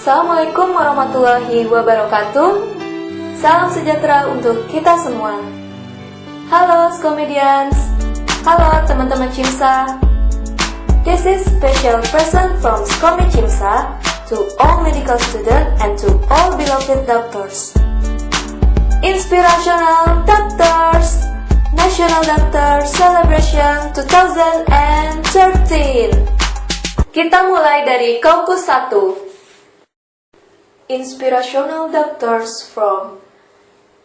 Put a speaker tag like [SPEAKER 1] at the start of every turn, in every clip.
[SPEAKER 1] Assalamualaikum warahmatullahi wabarakatuh. Salam sejahtera untuk kita semua. Halo Skomedians. Halo teman-teman Cimsa. This is special present from Skomed Cimsa to all medical students and to all beloved doctors. Inspirational Doctors National Doctor Celebration 2013. Kita mulai dari Kaukus 1. Inspirational Doctors from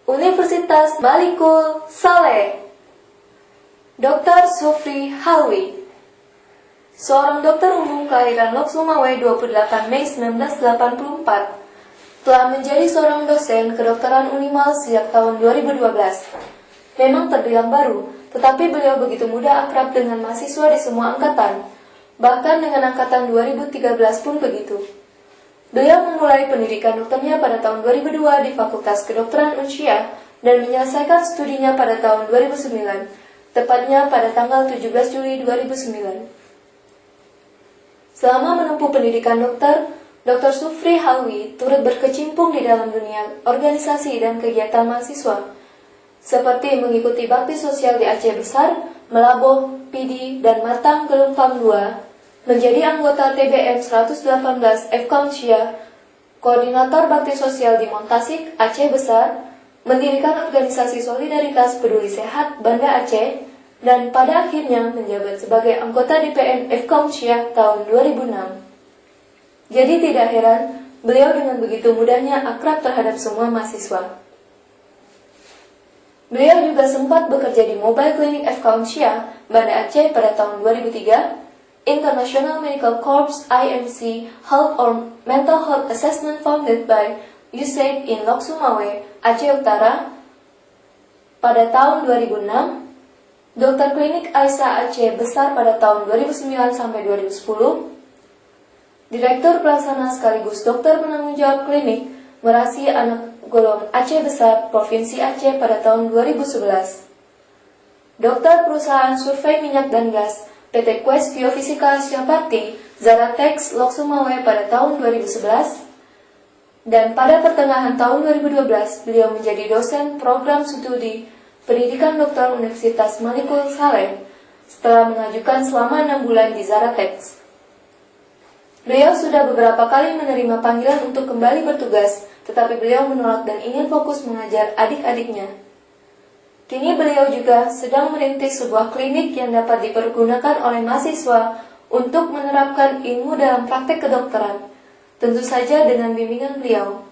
[SPEAKER 1] Universitas Malikul Saleh. Dr. Sufri Halwi, seorang dokter umum kelahiran Lok Sumawe 28 Mei 1984, telah menjadi seorang dosen kedokteran Unimal sejak tahun 2012. Memang terbilang baru, tetapi beliau begitu mudah akrab dengan mahasiswa di semua angkatan, bahkan dengan angkatan 2013 pun begitu. Beliau memulai pendidikan dokternya pada tahun 2002 di Fakultas Kedokteran Unsyah dan menyelesaikan studinya pada tahun 2009, tepatnya pada tanggal 17 Juli 2009. Selama menempuh pendidikan dokter, Dr. Sufri Halwi turut berkecimpung di dalam dunia organisasi dan kegiatan mahasiswa, seperti mengikuti bakti sosial di Aceh Besar, Melaboh, Pidi, dan Matang Gelumpang II, menjadi anggota TBM 118 FK Unsyah, koordinator bakti sosial di Montasik, Aceh Besar, mendirikan organisasi solidaritas peduli sehat Banda Aceh, dan pada akhirnya menjabat sebagai anggota DPM FK Unsyah tahun 2006. Jadi tidak heran, beliau dengan begitu mudahnya akrab terhadap semua mahasiswa. Beliau juga sempat bekerja di Mobile Clinic FK Unsyah, Banda Aceh pada tahun 2003, International Medical Corps IMC Health or Mental Health Assessment founded by USAID in Lok Sumawe, Aceh Utara pada tahun 2006, Dokter Klinik Aisyah Aceh Besar pada tahun 2009 sampai 2010, Direktur Pelaksana sekaligus Dokter Penanggung Jawab Klinik Merasi Anak Golong Aceh Besar Provinsi Aceh pada tahun 2011, Dokter Perusahaan Survei Minyak dan Gas PT Quest Biofisika Syapati Zaratex Lok Sumawe pada tahun 2011, dan pada pertengahan tahun 2012 beliau menjadi dosen program studi pendidikan dokter Universitas Malikul Saleh setelah mengajukan selama 6 bulan di Zaratex. Beliau sudah beberapa kali menerima panggilan untuk kembali bertugas, tetapi beliau menolak dan ingin fokus mengajar adik-adiknya. Kini beliau juga sedang merintis sebuah klinik yang dapat dipergunakan oleh mahasiswa untuk menerapkan ilmu dalam praktek kedokteran, tentu saja dengan bimbingan beliau.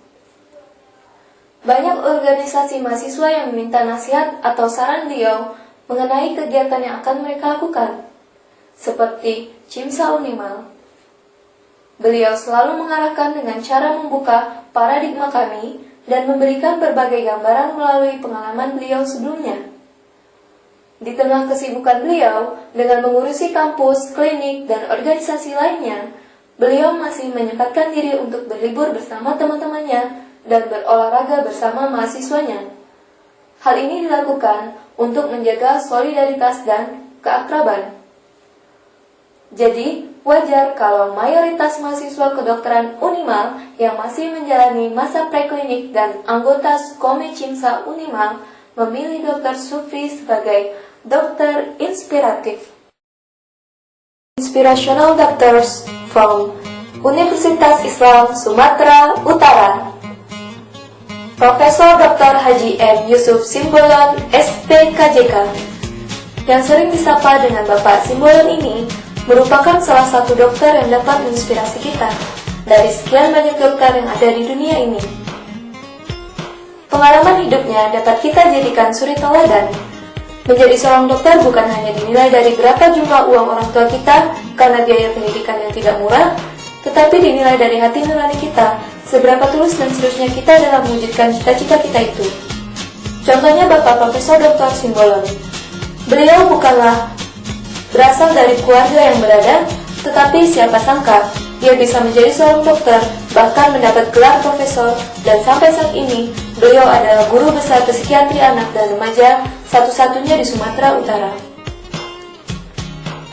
[SPEAKER 1] Banyak organisasi mahasiswa yang meminta nasihat atau saran beliau mengenai kegiatan yang akan mereka lakukan, seperti Cimsa Unimal. Beliau selalu mengarahkan dengan cara membuka paradigma kami dan memberikan berbagai gambaran melalui pengalaman beliau sebelumnya. Di tengah kesibukan beliau dengan mengurusi kampus, klinik, dan organisasi lainnya, beliau masih menyempatkan diri untuk berlibur bersama teman-temannya dan berolahraga bersama mahasiswanya. Hal ini dilakukan untuk menjaga solidaritas dan keakraban. Jadi, wajar kalau mayoritas mahasiswa kedokteran Unimal yang masih menjalani masa preklinik dan anggota Skomed Cimsa Unimal memilih Dr. Sufri sebagai dokter inspiratif. Inspirational Doctors from Universitas Islam Sumatera Utara. Profesor Dr. Haji M. Yusuf Simbolon, SPKJK, yang sering disapa dengan Bapak Simbolon ini, merupakan salah satu dokter yang dapat menginspirasi kita dari sekian banyak dokter yang ada di dunia ini. Pengalaman hidupnya dapat kita jadikan suri teladan. Menjadi seorang dokter bukan hanya dinilai dari berapa jumlah uang orang tua kita karena biaya pendidikan yang tidak murah, tetapi dinilai dari hati nurani kita, seberapa tulus dan seriusnya kita dalam mewujudkan cita-cita kita itu. Contohnya Bapak Profesor Dr. Simbolon. Beliau bukanlah berasal dari keluarga yang berada, tetapi siapa sangka dia bisa menjadi seorang dokter, bahkan mendapat gelar profesor, dan sampai saat ini beliau adalah guru besar psikiatri anak dan remaja satu-satunya di Sumatera Utara.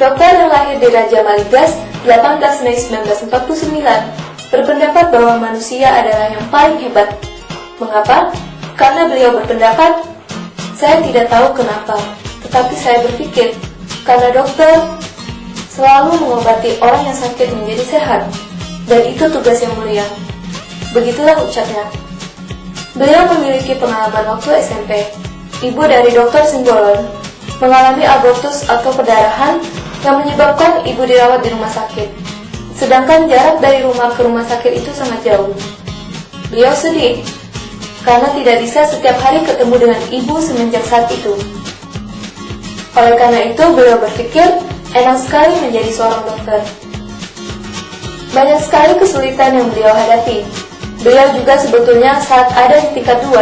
[SPEAKER 1] Dokter yang lahir di Raja Maligas 18 Mei 1949 berpendapat bahwa manusia adalah yang paling hebat. Mengapa? Karena beliau berpendapat, saya tidak tahu kenapa, tetapi saya berpikir, karena dokter selalu mengobati orang yang sakit menjadi sehat, dan itu tugas yang mulia. Begitulah ucapnya. Beliau memiliki pengalaman waktu SMP. Ibu dari Dr. Simbolon mengalami abortus atau perdarahan yang menyebabkan ibu dirawat di rumah sakit. Sedangkan jarak dari rumah ke rumah sakit itu sangat jauh. Beliau sedih karena tidak bisa setiap hari ketemu dengan ibu semenjak saat itu. Oleh karena itu, beliau berpikir enak sekali menjadi seorang dokter. Banyak sekali kesulitan yang beliau hadapi. Beliau juga sebetulnya saat ada di tingkat 2,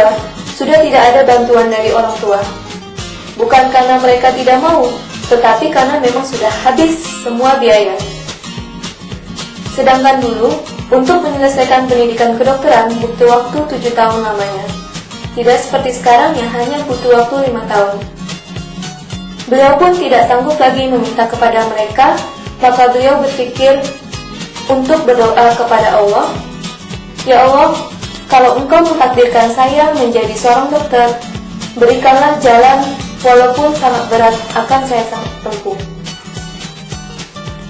[SPEAKER 1] sudah tidak ada bantuan dari orang tua. Bukan karena mereka tidak mau, tetapi karena memang sudah habis semua biaya. Sedangkan dulu, untuk menyelesaikan pendidikan kedokteran butuh waktu 7 tahun lamanya. Tidak seperti sekarang yang hanya butuh waktu 5 tahun. Beliau pun tidak sanggup lagi meminta kepada mereka, maka beliau berpikir untuk berdoa kepada Allah, "Ya Allah, kalau Engkau mentakdirkan saya menjadi seorang dokter, berikanlah jalan walaupun sangat berat akan saya tempuh."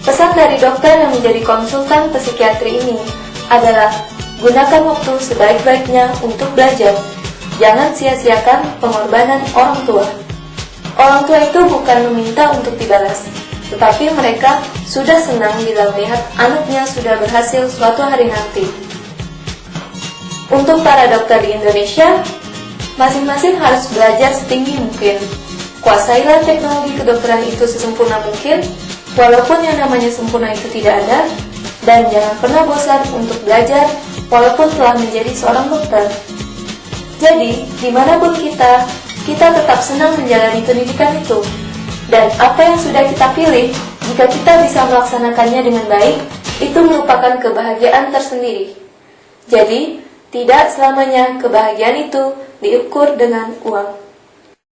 [SPEAKER 1] Pesan dari dokter yang menjadi konsultan psikiatri ini adalah gunakan waktu sebaik-baiknya untuk belajar. Jangan sia-siakan pengorbanan orang tua. Orang tua itu bukan meminta untuk dibalas, tetapi mereka sudah senang bila melihat anaknya sudah berhasil suatu hari nanti. Untuk para dokter di Indonesia, masing-masing harus belajar setinggi mungkin. Kuasailah teknologi kedokteran itu sesempurna mungkin, walaupun yang namanya sempurna itu tidak ada, dan jangan pernah bosan untuk belajar walaupun telah menjadi seorang dokter. Jadi, dimanapun kita tetap senang menjalani pendidikan itu. Dan apa yang sudah kita pilih, jika kita bisa melaksanakannya dengan baik, itu merupakan kebahagiaan tersendiri. Jadi, tidak selamanya kebahagiaan itu diukur dengan uang.